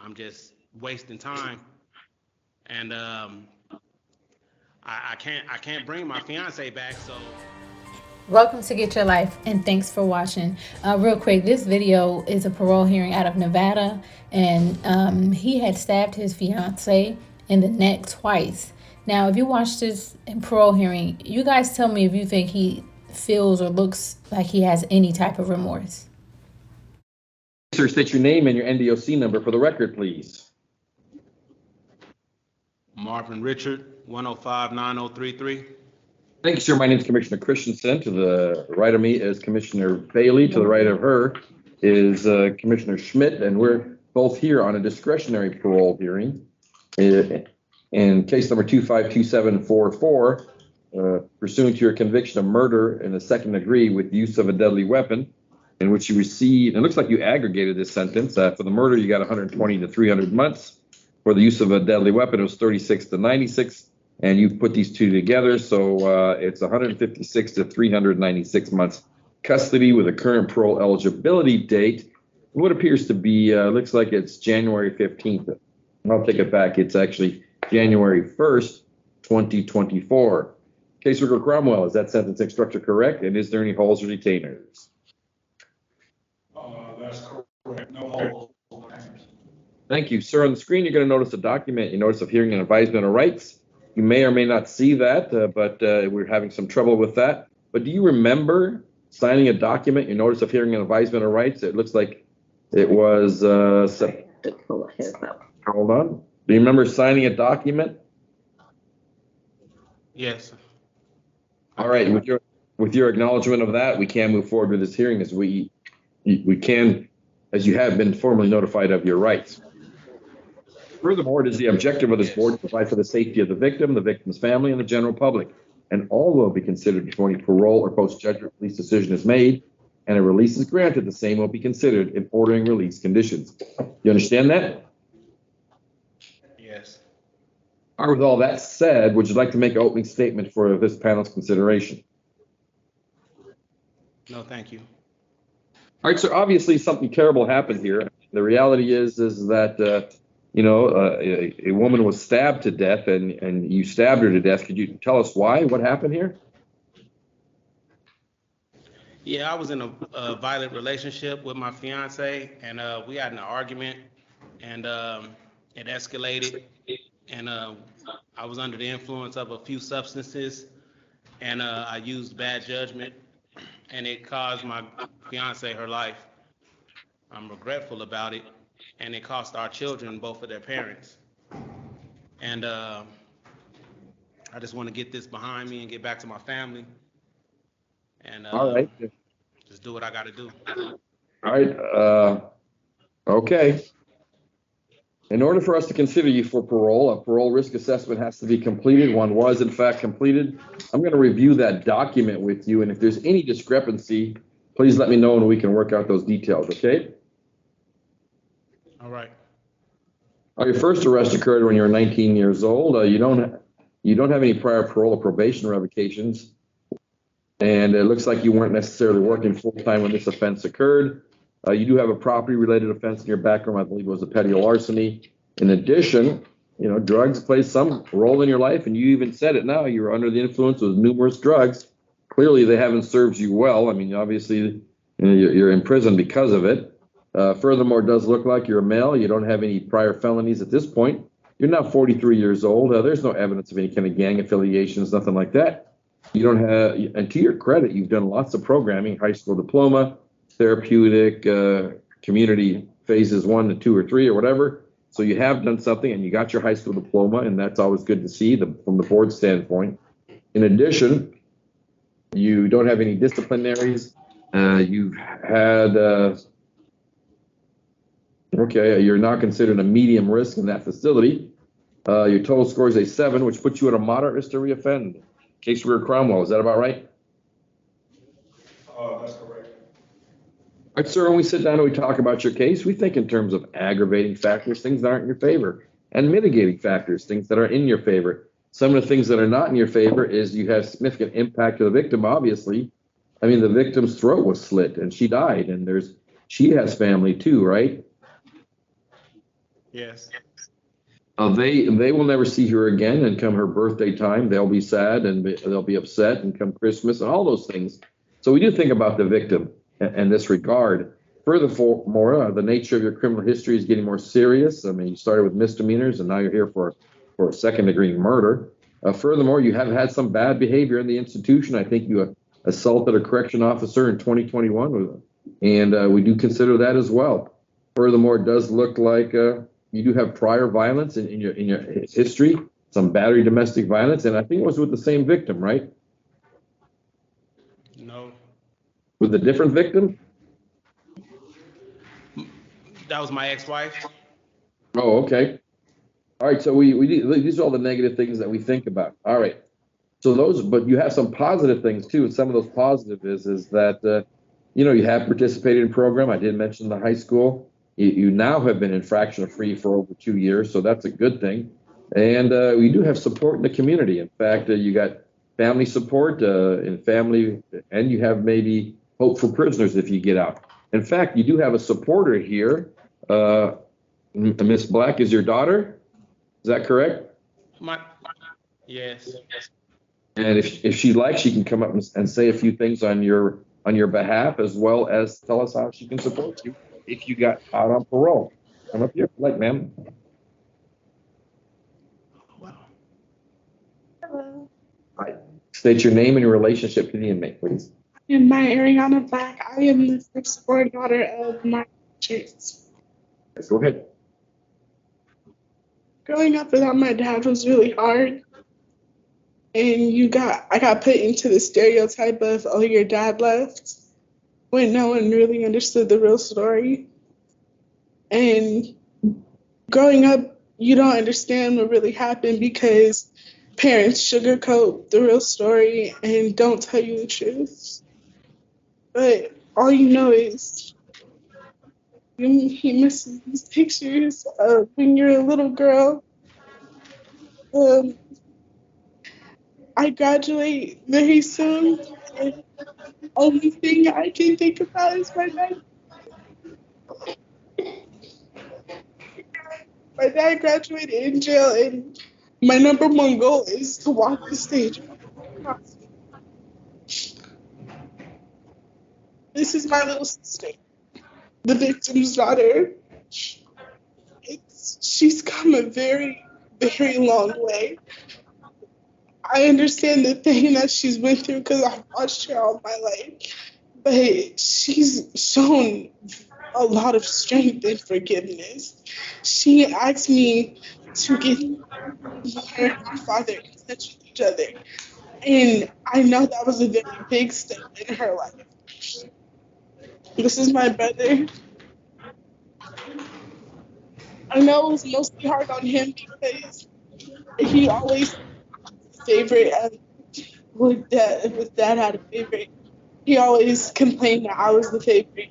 I'm just wasting time, and I can't bring my fiance back. So Welcome to Get Your Life, and thanks for watching. Real quick, this video is a parole hearing out of Nevada, and he had stabbed his fiance in the neck twice. Now, if you watch this in parole hearing, you guys tell me if you think he feels or looks like he has any type of remorse. Sir, state your name and your NDOC number for the record, please. Marvin Richard, 1059033. Thank you, sir. My name is Commissioner Christensen. To the right of me is Commissioner Bailey. To the right of her is Commissioner Schmidt, and we're both here on a discretionary parole hearing. In case number 252744, pursuant to your conviction of murder in the second degree with use of a deadly weapon, in which you received, it looks like you aggregated this sentence. For the murder, you got 120 to 300 months. For the use of a deadly weapon, it was 36 to 96. And you put these two together, so it's 156 to 396 months custody with a current parole eligibility date. What appears to be, looks like it's January 15th. I'll take it back. It's actually January 1st, 2024. Caseworker Cromwell, is that sentencing structure correct? And is there any holds or detainers? That's correct. No holds. Thank you, sir. On the screen, you're going to notice a document, your notice of hearing and advisement of rights. You may or may not see that, but we're having some trouble with that. But do you remember signing a document, your notice of hearing and advisement of rights? It looks like it was, hold on. Do you remember signing a document? Yes. All right, with your acknowledgement of that, we can move forward with this hearing as we can, as you have been formally notified of your rights. Furthermore, it is the objective of this board to provide for the safety of the victim's family, and the general public. And all will be considered before any parole or post-judgment release decision is made, and a release is granted. The same will be considered in ordering release conditions. You understand that? Yes. All right, with all that said, would you like to make an opening statement for this panel's consideration? No, thank you. All right, so obviously something terrible happened here. The reality is that a woman was stabbed to death, and you stabbed her to death. Could you tell us why? What happened here? Yeah, I was in a violent relationship with my fiance, and we had an argument, and it escalated, and I was under the influence of a few substances, and I used bad judgment, and it caused my fiance her life. I'm regretful about it, and it cost our children both of their parents. And I just want to get this behind me and get back to my family, and All right. just do what I got to do. All right. Okay. In order for us to consider you for parole, a parole risk assessment has to be completed. One was, in fact, completed. I'm going to review that document with you, and if there's any discrepancy, please let me know and we can work out those details, okay? All right. Your first arrest occurred when you were 19 years old. You don't have any prior parole or probation revocations, and it looks like you weren't necessarily working full-time when this offense occurred. You do have a property-related offense in your background. I believe it was a petty larceny. In addition, drugs play some role in your life, and you even said it now. You're under the influence of numerous drugs. Clearly, they haven't served you well. I mean, obviously, you're in prison because of it. Furthermore, it does look like you're a male. You don't have any prior felonies at this point. You're now 43 years old. There's no evidence of any kind of gang affiliations, nothing like that. You don't have, and to your credit, you've done lots of programming, high school diploma, therapeutic, community phases 1 to 2 or 3 or whatever. So you have done something, and you got your high school diploma, and that's always good to see from the board standpoint. In addition, you don't have any disciplinaries. You've had, you're now considered a medium risk in that facility. Your total score is a 7, which puts you at a moderate risk to reoffend. Caseworker Cromwell, is that about right? That's correct. All right, sir, when we sit down and we talk about your case, we think in terms of aggravating factors, things that aren't in your favor, and mitigating factors, things that are in your favor. Some of the things that are not in your favor is you have significant impact to the victim, obviously. I mean, the victim's throat was slit and she died, and she has family too, right? Yes. They will never see her again, and come her birthday time, they'll be sad and they'll be upset, and come Christmas and all those things. So we do think about the victim in this regard. Furthermore, the nature of your criminal history is getting more serious. I mean, you started with misdemeanors, and now you're here for a second-degree murder. Furthermore, you have had some bad behavior in the institution. I think you assaulted a correction officer in 2021, and we do consider that as well. Furthermore, it does look like you do have prior violence in your history, some battery, domestic violence, and I think it was with the same victim, right? No, With a different victim? that was my ex-wife. Oh, okay. All right, so these are all the negative things that we think about. All right. So but you have some positive things too. And some of those positive is that, you have participated in program. I did mention the high school. You now have been infraction free for over 2 years, so that's a good thing. And we do have support in the community. In fact, you got family support in family, and you have maybe hope for prisoners if you get out. In fact, you do have a supporter here. Miss Black is your daughter. Is that correct? Yes. And if she'd like, she can come up and say a few things on your behalf, as well as tell us how she can support you if you got out on parole. Come up here, like, ma'am. Wow. Hello. Hi. State your name and your relationship to the inmate, please. I'm Ariana Black. I am the firstborn daughter of Marvin Richard. Yes, go ahead. Growing up without my dad was really hard. And I got put into the stereotype of, oh, your dad left, when no one really understood the real story. And growing up, you don't understand what really happened because parents sugarcoat the real story and don't tell you the truth. But all you know is he misses these pictures of when you're a little girl. I graduate very soon, and the only thing I can think about is my dad. My dad graduated in jail, and my number one goal is to walk the stage. This is my little sister, the victim's daughter. She's come a very, very long way. I understand the pain that she's went through because I've watched her all my life, but she's shown a lot of strength and forgiveness. She asked me to get her and my father in touch with each other, and I know that was a very big step in her life. This is my brother. I know it was mostly hard on him because he always favorite with dad had a favorite. He always complained that I was the favorite.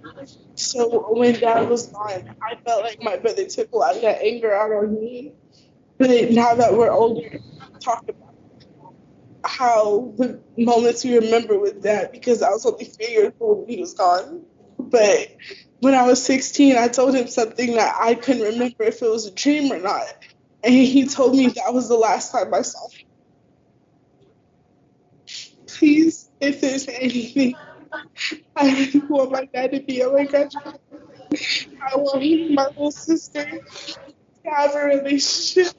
So when dad was gone, I felt like my brother took a lot of that anger out on me. But now that we're older, talk about how the moments we remember with dad, because I was only 3 years old when he was gone. But when I was 16, I told him something that I couldn't remember if it was a dream or not. And he told me that was the last time I saw him. Please, if there's anything, I really want my dad to be able to graduate. I want him and my little sister to have a relationship.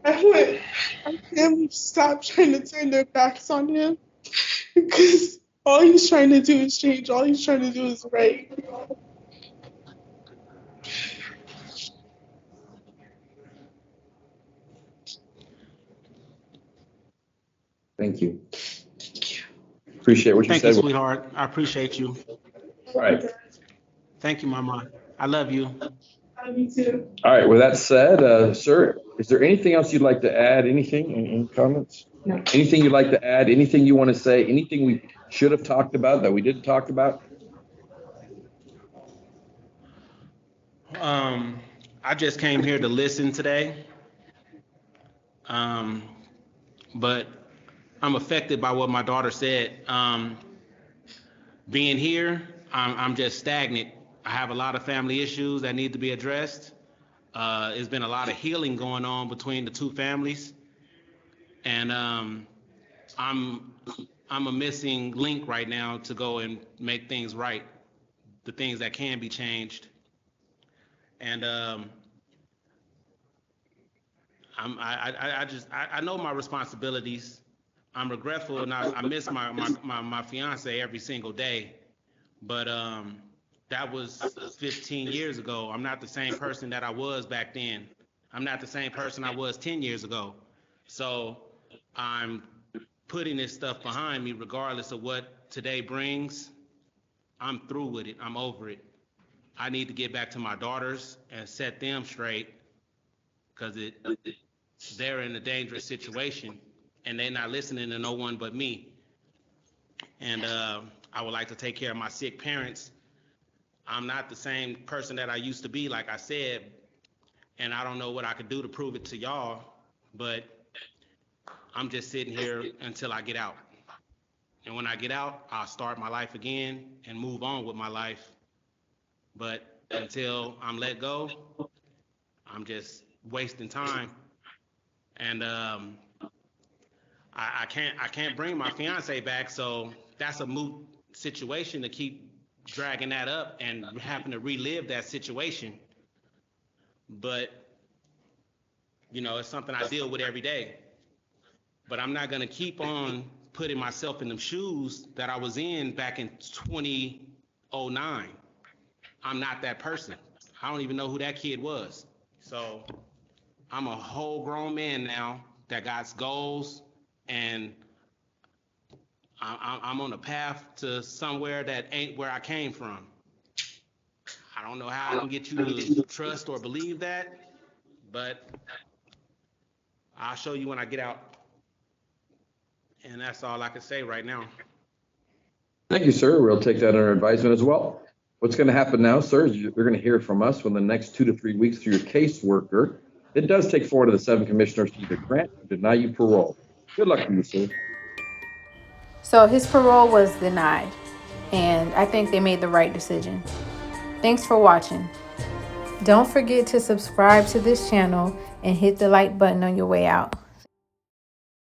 I want our family to stop trying to turn their backs on him because all he's trying to do is change. All he's trying to do is right. Thank you. Appreciate what you Thank said. you, sweetheart. I appreciate you. All right. Thank you, Mama. I love you. Me too. All right. With that said, sir, is there anything else you'd like to add? Anything? Any comments? No. Anything you'd like to add? Anything you want to say? Anything we should have talked about that we didn't talk about? I just came here to listen today. But I'm affected by what my daughter said. Being here, I'm just stagnant. I have a lot of family issues that need to be addressed. There's been a lot of healing going on between the two families, and I'm a missing link right now to go and make things right, the things that can be changed. And I know my responsibilities. I'm regretful, and I miss my fiance every single day. But that was 15 years ago. I'm not the same person that I was back then. I'm not the same person I was 10 years ago. So I'm putting this stuff behind me, regardless of what today brings. I'm through with it. I'm over it. I need to get back to my daughters and set them straight, because they're in a dangerous situation and they're not listening to no one but me. And I would like to take care of my sick parents. I'm not the same person that I used to be, like I said, and I don't know what I could do to prove it to y'all, but I'm just sitting here until I get out. And when I get out, I'll start my life again and move on with my life. But until I'm let go, I'm just wasting time. And I can't bring my fiance back, so that's a moot situation to keep dragging that up and having to relive that situation. But it's something I deal with every day. But I'm not gonna keep on putting myself in them shoes that I was in back in 2009. I'm not that person. I don't even know who that kid was. So I'm a whole grown man now that got goals, and I'm on a path to somewhere that ain't where I came from. I don't know how I can get you to trust or believe that, but I'll show you when I get out. And that's all I can say right now. Thank you, sir. We'll take that under advisement as well. What's going to happen now, sir, is you're going to hear from us within the next 2 to 3 weeks through your caseworker. It does take 4 to the 7 commissioners to either grant or deny you parole. Good luck to you, sir. So his parole was denied, and I think they made the right decision. Thanks for watching. Don't forget to subscribe to this channel and hit the like button on your way out.